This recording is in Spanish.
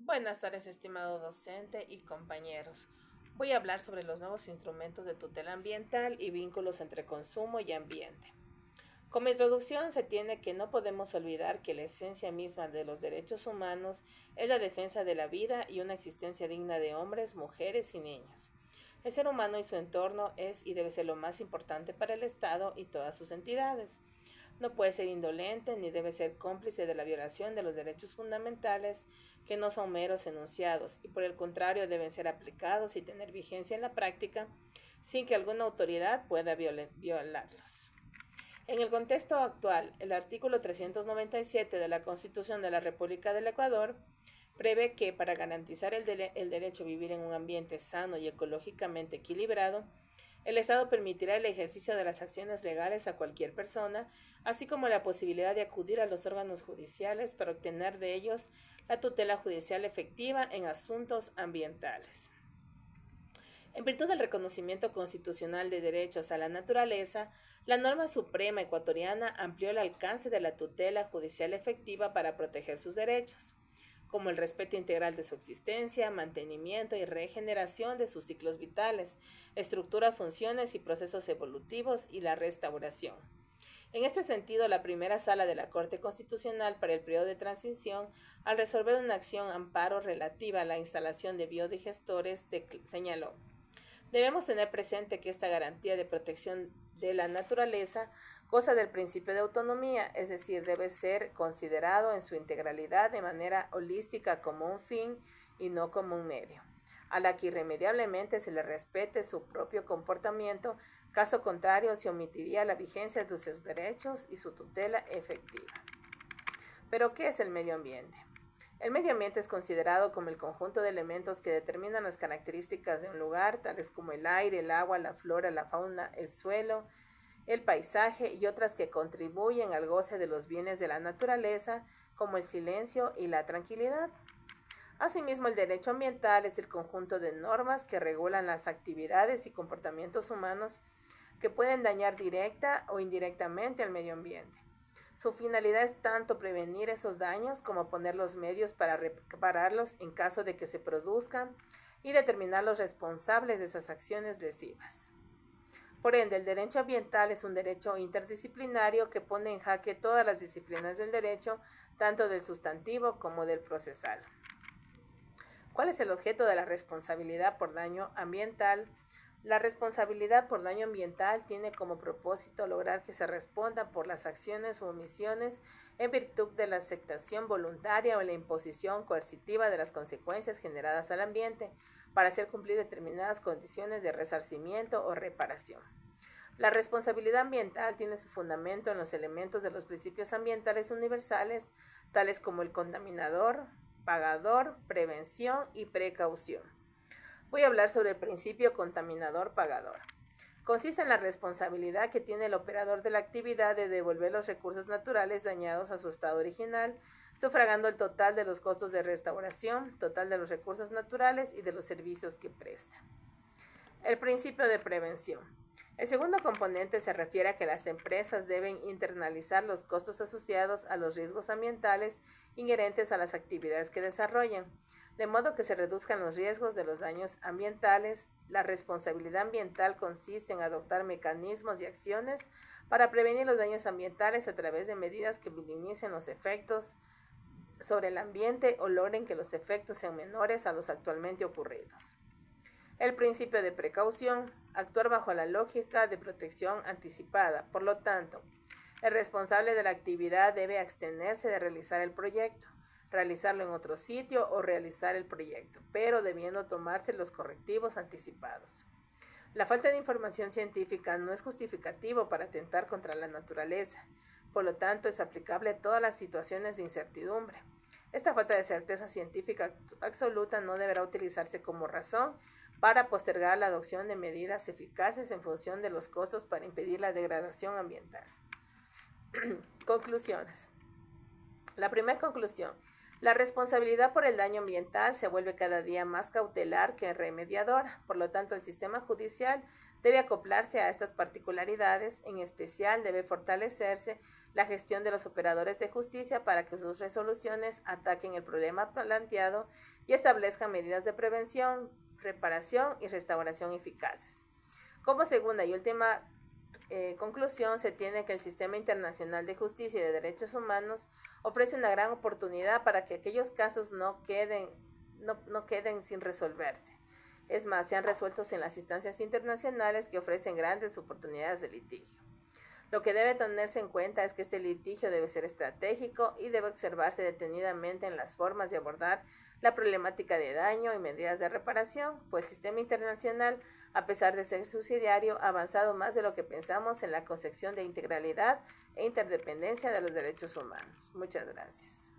Buenas tardes, estimado docente y compañeros. Voy a hablar sobre los nuevos instrumentos de tutela ambiental y vínculos entre consumo y ambiente. Como introducción, se tiene que no podemos olvidar que la esencia misma de los derechos humanos es la defensa de la vida y una existencia digna de hombres, mujeres y niños. El ser humano y su entorno es y debe ser lo más importante para el Estado y todas sus entidades. No puede ser indolente ni debe ser cómplice de la violación de los derechos fundamentales que no son meros enunciados y por el contrario deben ser aplicados y tener vigencia en la práctica sin que alguna autoridad pueda violarlos. En el contexto actual, el artículo 397 de la Constitución de la República del Ecuador prevé que para garantizar el derecho a vivir en un ambiente sano y ecológicamente equilibrado, el Estado permitirá el ejercicio de las acciones legales a cualquier persona, así como la posibilidad de acudir a los órganos judiciales para obtener de ellos la tutela judicial efectiva en asuntos ambientales. En virtud del reconocimiento constitucional de derechos a la naturaleza, la norma suprema ecuatoriana amplió el alcance de la tutela judicial efectiva para proteger sus derechos, como el respeto integral de su existencia, mantenimiento y regeneración de sus ciclos vitales, estructura, funciones y procesos evolutivos y la restauración. En este sentido, la primera sala de la Corte Constitucional para el periodo de transición, al resolver una acción amparo relativa a la instalación de biodigestores, señaló: debemos tener presente que esta garantía de protección de la naturaleza goza del principio de autonomía, es decir, debe ser considerado en su integralidad de manera holística como un fin y no como un medio, a la que irremediablemente se le respete su propio comportamiento, caso contrario se omitiría la vigencia de sus derechos y su tutela efectiva. ¿Pero qué es el medio ambiente? El medio ambiente es considerado como el conjunto de elementos que determinan las características de un lugar, tales como el aire, el agua, la flora, la fauna, el suelo, el paisaje y otras que contribuyen al goce de los bienes de la naturaleza, como el silencio y la tranquilidad. Asimismo, el derecho ambiental es el conjunto de normas que regulan las actividades y comportamientos humanos que pueden dañar directa o indirectamente al medio ambiente. Su finalidad es tanto prevenir esos daños como poner los medios para repararlos en caso de que se produzcan y determinar los responsables de esas acciones lesivas. Por ende, el derecho ambiental es un derecho interdisciplinario que pone en jaque todas las disciplinas del derecho, tanto del sustantivo como del procesal. ¿Cuál es el objeto de la responsabilidad por daño ambiental? La responsabilidad por daño ambiental tiene como propósito lograr que se responda por las acciones o omisiones en virtud de la aceptación voluntaria o la imposición coercitiva de las consecuencias generadas al ambiente para hacer cumplir determinadas condiciones de resarcimiento o reparación. La responsabilidad ambiental tiene su fundamento en los elementos de los principios ambientales universales, tales como el contaminador, pagador, prevención y precaución. Voy a hablar sobre el principio contaminador-pagador. Consiste en la responsabilidad que tiene el operador de la actividad de devolver los recursos naturales dañados a su estado original, sufragando el total de los costos de restauración, total de los recursos naturales y de los servicios que presta. El principio de prevención. El segundo componente se refiere a que las empresas deben internalizar los costos asociados a los riesgos ambientales inherentes a las actividades que desarrollan, de modo que se reduzcan los riesgos de los daños ambientales. La responsabilidad ambiental consiste en adoptar mecanismos y acciones para prevenir los daños ambientales a través de medidas que minimicen los efectos sobre el ambiente o logren que los efectos sean menores a los actualmente ocurridos. El principio de precaución, actuar bajo la lógica de protección anticipada. Por lo tanto, el responsable de la actividad debe abstenerse de realizar el proyecto, realizarlo en otro sitio o realizar el proyecto, pero debiendo tomarse los correctivos anticipados. La falta de información científica no es justificativo para atentar contra la naturaleza, por lo tanto es aplicable a todas las situaciones de incertidumbre. Esta falta de certeza científica absoluta no deberá utilizarse como razón para postergar la adopción de medidas eficaces en función de los costos para impedir la degradación ambiental. Conclusiones. La primera conclusión. La responsabilidad por el daño ambiental se vuelve cada día más cautelar que remediadora. Por lo tanto, el sistema judicial debe acoplarse a estas particularidades. En especial, debe fortalecerse la gestión de los operadores de justicia para que sus resoluciones ataquen el problema planteado y establezcan medidas de prevención, reparación y restauración eficaces. Como segunda y última conclusión, se tiene que el sistema internacional de justicia y de derechos humanos ofrece una gran oportunidad para que aquellos casos no queden sin resolverse. Es más, se han resuelto en las instancias internacionales que ofrecen grandes oportunidades de litigio. Lo que debe tenerse en cuenta es que este litigio debe ser estratégico y debe observarse detenidamente en las formas de abordar la problemática de daño y medidas de reparación, pues el sistema internacional, a pesar de ser subsidiario, ha avanzado más de lo que pensamos en la concepción de integralidad e interdependencia de los derechos humanos. Muchas gracias.